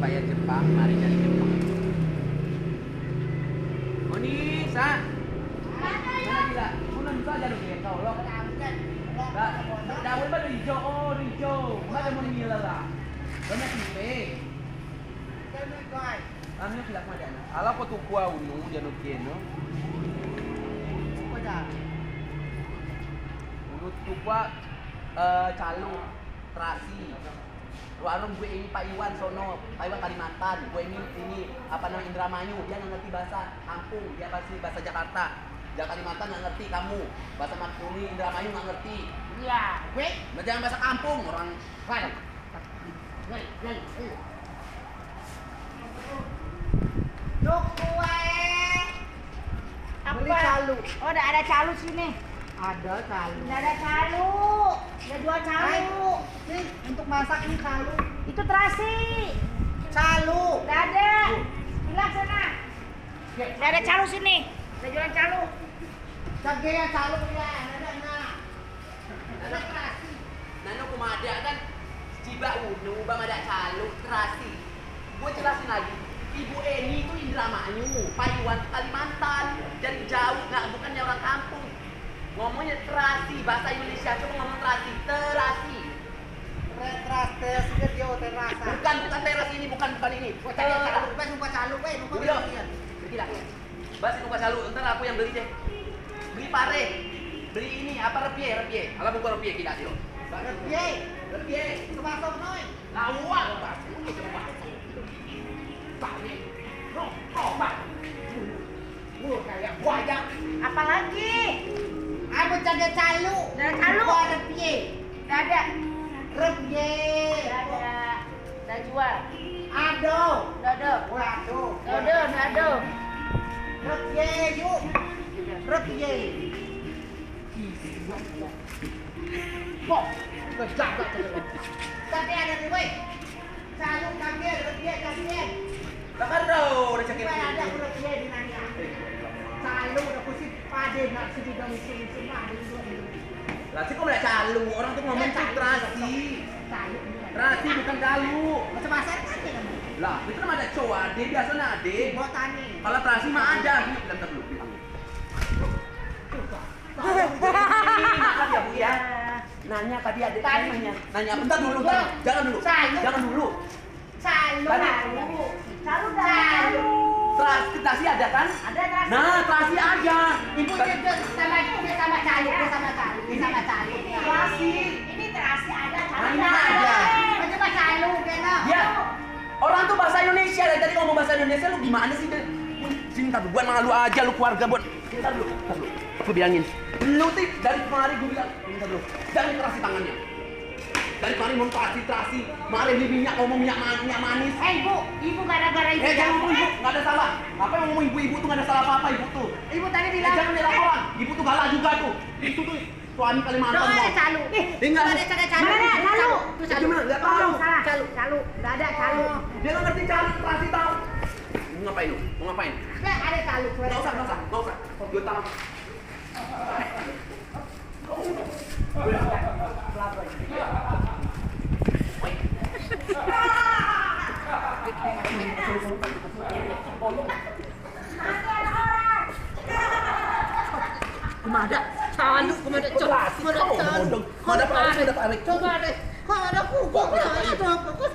bayar Jepang, mari dari Jepang. Moni, sa. Mana gila? Mulan saja lu kayak kau lo. Daun ba hijau? Oh, hijau. Mana mau gila lah? Banyak tipe. Ano sila kuma dyan? Ala ko tukwa uno, dyan o no? Apa dah? Uno tukwa calo, terasi. Warung gue ini Pak Iwan sono, Pak Iwan Kalimantan. Gue ini apa namanya Indramayu, dia nggak ngerti bahasa kampung, dia pasti bahasa Jakarta. Jakarta Kalimantan nggak ngerti kamu, bahasa Makmuni Indramayu nggak ngerti. Iya, gue. Jangan bahasa kampung orang. Duk kue. Beli Apa? calu. Oh, ada calu sini. Ada calu. Nggak ada calu. Nggak jual calu. Nih, untuk masak ini calu. Itu terasi. Calu. Nggak ada. Bilang sana. Nggak ada calu sini. Nggak jualan calu. Cabe ya calu ya. Ada terasi. Nano kumada kan ciba uno, bang ada calo, terasi. Gue jelasin lagi. Ibu Eni itu Indramayu, Pak Iwan Kalimantan, dari jauh, nggak bukannya orang kampung. Ngomongnya terasi, bahasa Indonesia coba ngomong terasi. Terasi ke dia terasa. Bukan teras ini, bukan ini. Gua cari calu, gua suka calu, gue lupa Beli dong. Beli lah. Bas lupa selalu, ntar aku yang beli deh. Beli pare, beli ini apa repie. Alah bukan repie kita sih lo. Repie. Itu masuk noy. Lawak, bas. Ini coba. Pare. Pak. Kayak buaya. Apalagi? Aku cari calu. Nggak ada calu. Gua repie. Nggak ada. Repie. Nggak ada. Nggak jual. Ado. Nggak ada. Waduh. Nggak ada. Repie yuk. Repie. Kok? Kejaga terus. Tapi ada nih, woi. Calu kambing, repie kambing. Bakar dong, udah cekin. Gue ada repie di nanya. Calu udah pusing pade nak sedih dong semua ada juga. Lah sih kok nggak calo, orang tuh ngomong tuh terasi. Calu. Terasi bukan calo. Macam bahasa kan kamu. Lah, itu kan ada cowok ade, biasanya ade. Botani. Kalau terasi mah ada. Bentar dulu, bilang. Nanya ya Bu ya. Nanya tadi ada nanya. Nanya bentar dulu, bentar. Jangan dulu. Jangan dulu. Calu. Calu calu. Terasi ada kan? Ada terasi. Nah, terasi ada. Ibu dia sama calu, sama calu. Terasi. Ini terasi ada. Nah, ini Calu ada. Macam calu kena. Ya. Orang tuh bahasa Indonesia dari tadi ngomong bahasa Indonesia lu gimana sih? Sini ntar buat malu aja lu keluarga buat. Bentar dulu. Aku bilangin. Lu tuh dari kemarin gue bilang, bentar dulu. Jangan terasi tangannya. Dari kemarin mau terasi. Mari beli minyak ngomong minyak manis. Ibu gara-gara ibu. Jangan ngomong ibu, nggak ada salah. Apa yang ngomong ibu tuh nggak ada salah apa-apa ibu tuh. Ibu tadi bilang. Jangan nyerang orang. Ibu tuh galak juga tuh. Itu tuh suami Kalimantan Doa mau. calu. Tinggal. Ada calu. Mana calu? Itu Calu. Nggak tahu. Salah. Calu. Enggak ada calu. Dia nggak ngerti cara terasi tahu. Mau ngapain lu? Mau ngapain? Enggak ada calu. Nggak usah. Gue tangan. Kemana? Calu, kemana? Mana tarik? Udah tarik. Coba deh. Kok ada kuku? Kok ada kuku?